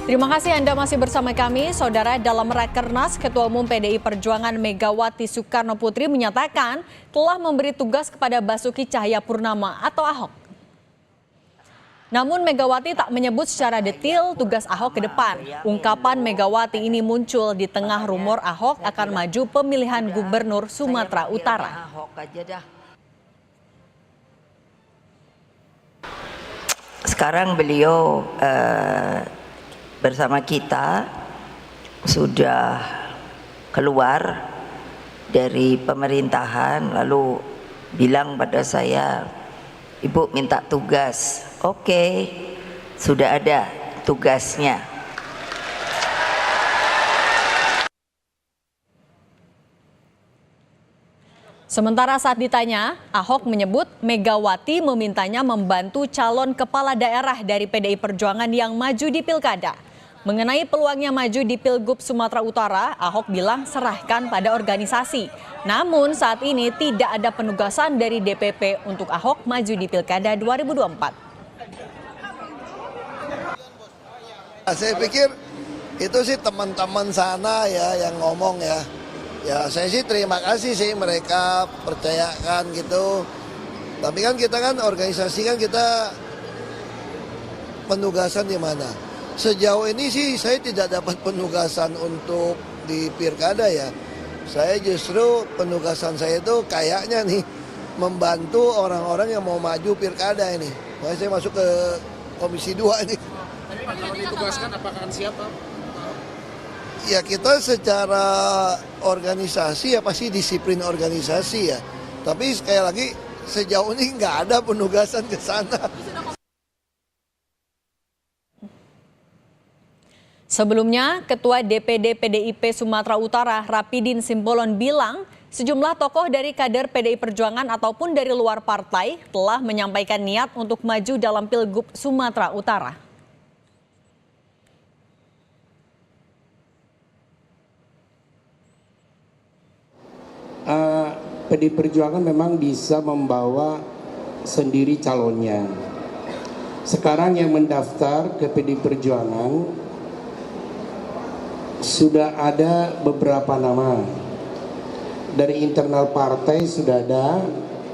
Terima kasih Anda masih bersama kami, Saudara. Dalam Rakernas, Ketua Umum PDI Perjuangan Megawati Soekarno Putri menyatakan telah memberi tugas kepada Basuki Cahayapurnama atau Ahok. Namun Megawati tak menyebut secara detail tugas Ahok ke depan. Ungkapan Megawati ini muncul di tengah rumor Ahok akan maju pemilihan Gubernur Sumatera Utara. Sekarang beliau bersama kita sudah keluar dari pemerintahan, lalu bilang pada saya, Ibu minta tugas. Oke, sudah ada tugasnya. Sementara saat ditanya, Ahok menyebut Megawati memintanya membantu calon kepala daerah dari PDI Perjuangan yang maju di Pilkada. Mengenai peluangnya maju di Pilgub Sumatera Utara, Ahok bilang serahkan pada organisasi. Namun saat ini tidak ada penugasan dari DPP untuk Ahok maju di Pilkada 2024. Saya pikir itu sih teman-teman sana ya yang ngomong ya. Ya saya sih terima kasih sih mereka percayakan gitu. Tapi kan kita kan organisasi kan kita penugasan di mana? Sejauh ini sih saya tidak dapat penugasan untuk di Pilkada ya. Saya justru penugasan saya itu kayaknya nih membantu orang-orang yang mau maju Pilkada ini. Makanya saya masuk ke Komisi 2 ini. Tapi Pak, kalau ditugaskan apakah akan siap Pak? Ya kita secara organisasi ya pasti disiplin organisasi ya. Tapi sekali lagi sejauh ini nggak ada penugasan ke sana. Sebelumnya, Ketua DPD PDIP Sumatera Utara Rapidin Simbolon bilang sejumlah tokoh dari kader PDI Perjuangan ataupun dari luar partai telah menyampaikan niat untuk maju dalam Pilgub Sumatera Utara. PDI Perjuangan memang bisa membawa sendiri calonnya. Sekarang yang mendaftar ke PDI Perjuangan sudah ada beberapa nama. Dari internal partai sudah ada,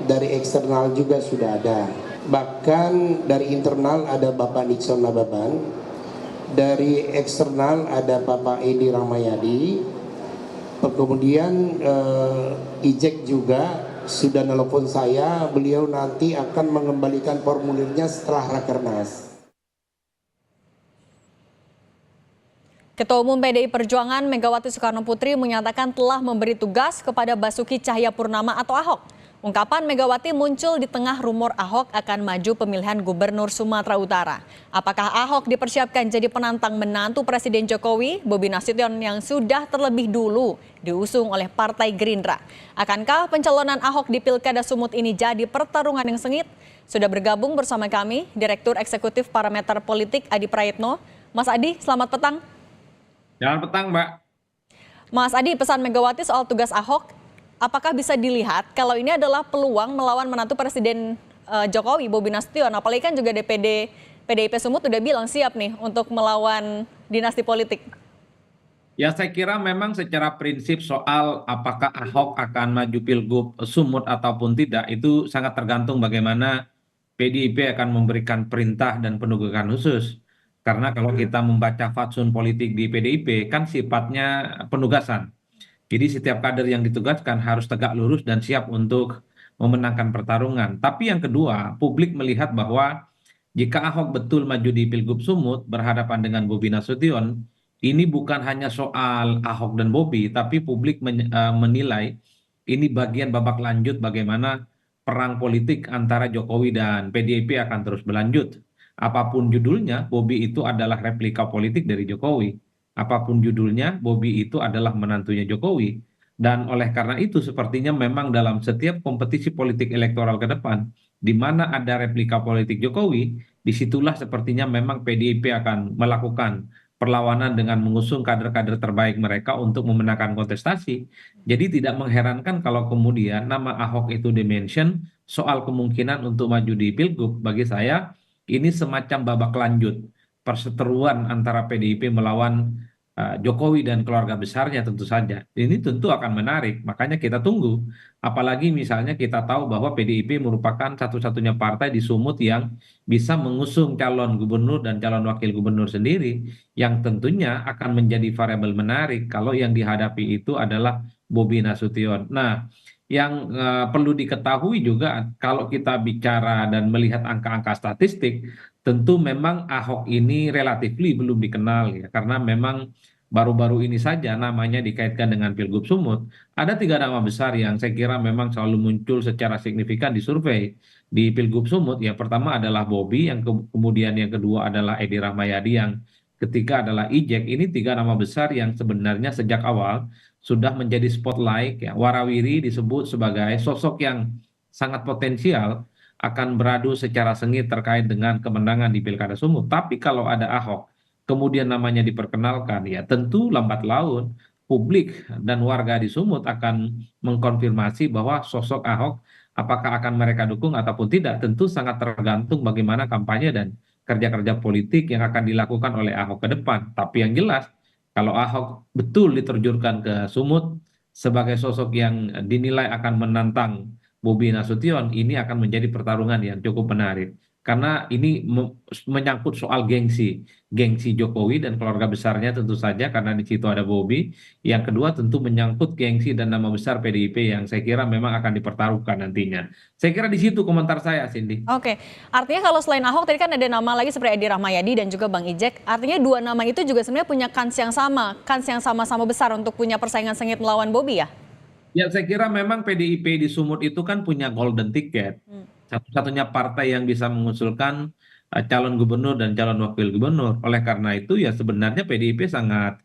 dari eksternal juga sudah ada. Bahkan dari internal ada Bapak Nixon Nababan, dari eksternal ada Bapak Edi Rahmayadi. Kemudian Ijek juga sudah nelpon saya, beliau nanti akan mengembalikan formulirnya setelah Rakernas. Ketua Umum PDI Perjuangan Megawati Soekarno Putri menyatakan telah memberi tugas kepada Basuki Cahayapurnama atau Ahok. Ungkapan Megawati muncul di tengah rumor Ahok akan maju pemilihan Gubernur Sumatera Utara. Apakah Ahok dipersiapkan jadi penantang menantu Presiden Jokowi, Bobi Nasution yang sudah terlebih dulu diusung oleh Partai Gerindra? Akankah pencalonan Ahok di Pilkada Sumut ini jadi pertarungan yang sengit? Sudah bergabung bersama kami Direktur Eksekutif Parameter Politik Adi Prayitno. Mas Adi, selamat petang. Selamat petang, Mbak. Mas Adi, pesan Megawati soal tugas Ahok, apakah bisa dilihat kalau ini adalah peluang melawan menantu Presiden Jokowi, Bobi Nasution? Apalagi kan juga DPD PDIP Sumut sudah bilang siap nih untuk melawan dinasti politik. Ya, saya kira memang secara prinsip soal apakah Ahok akan maju Pilgub Sumut ataupun tidak, itu sangat tergantung bagaimana PDIP akan memberikan perintah dan penugasan khusus. Karena kalau kita membaca fatsun politik di PDIP kan sifatnya penugasan. Jadi setiap kader yang ditugaskan harus tegak lurus dan siap untuk memenangkan pertarungan. Tapi yang kedua, publik melihat bahwa jika Ahok betul maju di Pilgub Sumut berhadapan dengan Bobi Nasution, ini bukan hanya soal Ahok dan Bobi, tapi publik menilai ini bagian babak lanjut bagaimana perang politik antara Jokowi dan PDIP akan terus berlanjut. Apapun judulnya, Bobi itu adalah replika politik dari Jokowi. Apapun judulnya, Bobi itu adalah menantunya Jokowi. Dan oleh karena itu sepertinya memang dalam setiap kompetisi politik elektoral ke depan, di mana ada replika politik Jokowi, disitulah sepertinya memang PDIP akan melakukan perlawanan dengan mengusung kader-kader terbaik mereka untuk memenangkan kontestasi. Jadi tidak mengherankan kalau kemudian nama Ahok itu dimention soal kemungkinan untuk maju di Pilgub. Bagi saya ini semacam babak lanjut perseteruan antara PDIP melawan Jokowi dan keluarga besarnya tentu saja. Ini tentu akan menarik, makanya kita tunggu. Apalagi misalnya kita tahu bahwa PDIP merupakan satu-satunya partai di Sumut yang bisa mengusung calon gubernur dan calon wakil gubernur sendiri, yang tentunya akan menjadi variabel menarik kalau yang dihadapi itu adalah Bobi Nasution. Nah, yang perlu diketahui juga kalau kita bicara dan melihat angka-angka statistik, tentu memang Ahok ini relatif belum dikenal ya, karena memang baru-baru ini saja namanya dikaitkan dengan Pilgub Sumut. Ada 3 nama besar yang saya kira memang selalu muncul secara signifikan di survei di Pilgub Sumut. Yang pertama adalah Bobi, yang kemudian yang kedua adalah Edi Rahmayadi, yang ketiga adalah Ijek. Ini 3 nama besar yang sebenarnya sejak awal sudah menjadi spotlight ya. Warawiri disebut sebagai sosok yang sangat potensial akan beradu secara sengit terkait dengan kemenangan di Pilkada Sumut. Tapi kalau ada Ahok kemudian namanya diperkenalkan, ya tentu lambat laun publik dan warga di Sumut akan mengkonfirmasi bahwa sosok Ahok apakah akan mereka dukung ataupun tidak, tentu sangat tergantung bagaimana kampanye dan kerja-kerja politik yang akan dilakukan oleh Ahok ke depan. Tapi yang jelas, kalau Ahok betul diterjunkan ke Sumut sebagai sosok yang dinilai akan menantang Bobi Nasution, ini akan menjadi pertarungan yang cukup menarik. Karena ini menyangkut soal gengsi Jokowi dan keluarga besarnya tentu saja, karena di situ ada Bobi. Yang kedua tentu menyangkut gengsi dan nama besar PDIP yang saya kira memang akan dipertaruhkan nantinya. Saya kira di situ komentar saya, Cindy. Oke, artinya kalau selain Ahok tadi kan ada nama lagi seperti Edi Rahmayadi dan juga Bang Ijek. Artinya 2 nama itu juga sebenarnya punya kans yang sama-sama besar untuk punya persaingan sengit melawan Bobi ya? Ya, saya kira memang PDIP di Sumut itu kan punya golden ticket. Satu-satunya partai yang bisa mengusulkan calon gubernur dan calon wakil gubernur. Oleh karena itu ya sebenarnya PDIP sangat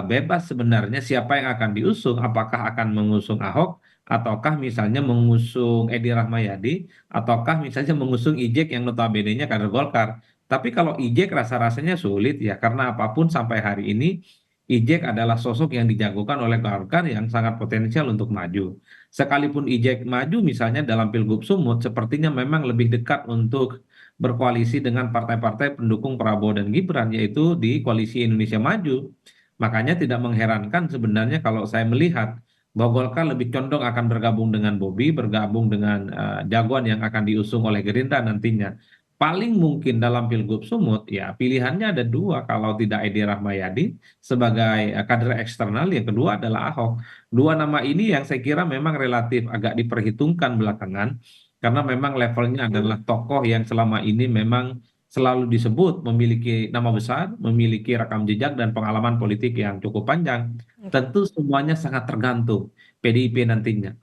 bebas sebenarnya siapa yang akan diusung. Apakah akan mengusung Ahok, ataukah misalnya mengusung Edi Rahmayadi, ataukah misalnya mengusung Ijek yang notabene-nya kader Golkar. Tapi kalau Ijek rasa-rasanya sulit ya, karena apapun sampai hari ini Ijek adalah sosok yang dijagokan oleh Golkar yang sangat potensial untuk maju. Sekalipun Ijek maju misalnya dalam Pilgub Sumut, sepertinya memang lebih dekat untuk berkoalisi dengan partai-partai pendukung Prabowo dan Gibran, yaitu di Koalisi Indonesia Maju. Makanya tidak mengherankan sebenarnya kalau saya melihat bahwa Golkar lebih condong akan bergabung dengan Bobi, bergabung dengan jagoan yang akan diusung oleh Gerindra nantinya. Paling mungkin dalam Pilgub Sumut, ya pilihannya ada 2, kalau tidak Edi Rahmayadi sebagai kader eksternal, yang kedua adalah Ahok. 2 nama ini yang saya kira memang relatif agak diperhitungkan belakangan, karena memang levelnya adalah tokoh yang selama ini memang selalu disebut memiliki nama besar, memiliki rekam jejak dan pengalaman politik yang cukup panjang. Tentu semuanya sangat tergantung PDIP nantinya.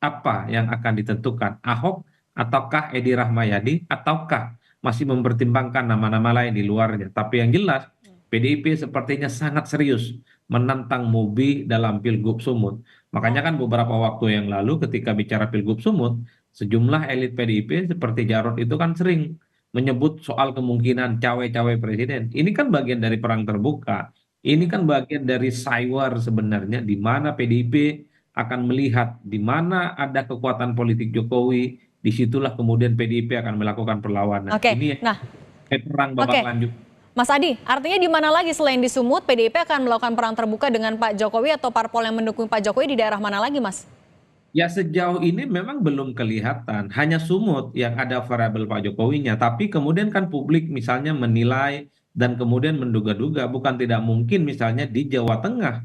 Apa yang akan ditentukan? Ahok ataukah Edi Rahmayadi, ataukah masih mempertimbangkan nama-nama lain di luarnya. Tapi yang jelas PDIP sepertinya sangat serius menantang Bobi dalam Pilgub Sumut. Makanya kan beberapa waktu yang lalu ketika bicara Pilgub Sumut, sejumlah elit PDIP seperti Jarod itu kan sering menyebut soal kemungkinan cawe-cawe presiden. Ini kan bagian dari perang terbuka. Ini kan bagian dari cywar sebenarnya, di mana PDIP akan melihat di mana ada kekuatan politik Jokowi, disitulah kemudian PDIP akan melakukan perlawanan. Oke, Ini nah, perang babak lanjut. Mas Adi, artinya di mana lagi selain di Sumut, PDIP akan melakukan perang terbuka dengan Pak Jokowi atau parpol yang mendukung Pak Jokowi di daerah mana lagi, Mas? Ya sejauh ini memang belum kelihatan, hanya Sumut yang ada variabel Pak Jokowinya. Tapi kemudian kan publik misalnya menilai dan kemudian menduga-duga, bukan tidak mungkin misalnya di Jawa Tengah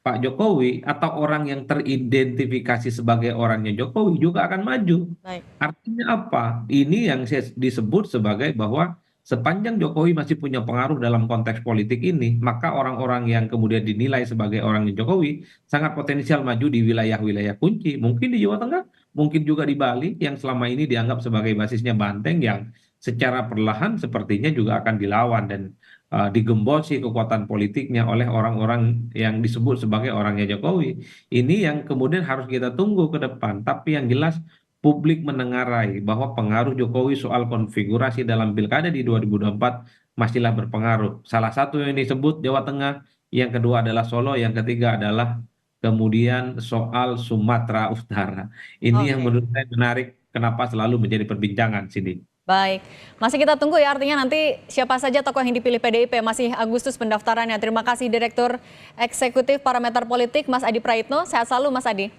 Pak Jokowi atau orang yang teridentifikasi sebagai orangnya Jokowi juga akan maju. Baik. Artinya apa? Ini yang disebut sebagai bahwa sepanjang Jokowi masih punya pengaruh dalam konteks politik ini, maka orang-orang yang kemudian dinilai sebagai orangnya Jokowi sangat potensial maju di wilayah-wilayah kunci. Mungkin di Jawa Tengah, mungkin juga di Bali yang selama ini dianggap sebagai basisnya Banteng, yang secara perlahan sepertinya juga akan dilawan dan digembosi kekuatan politiknya oleh orang-orang yang disebut sebagai orangnya Jokowi. Ini yang kemudian harus kita tunggu ke depan. Tapi yang jelas publik menengarai bahwa pengaruh Jokowi soal konfigurasi dalam pilkada di 2024 masihlah berpengaruh. Salah satu yang disebut Jawa Tengah, yang kedua adalah Solo, yang ketiga adalah kemudian soal Sumatera Utara. Ini yang Oke. menurut saya menarik, kenapa selalu menjadi perbincangan sini. Baik, masih kita tunggu ya, artinya nanti siapa saja tokoh yang dipilih PDIP, masih Agustus pendaftarannya. Terima kasih Direktur Eksekutif Parameter Politik Mas Adi Praitno, sehat selalu Mas Adi.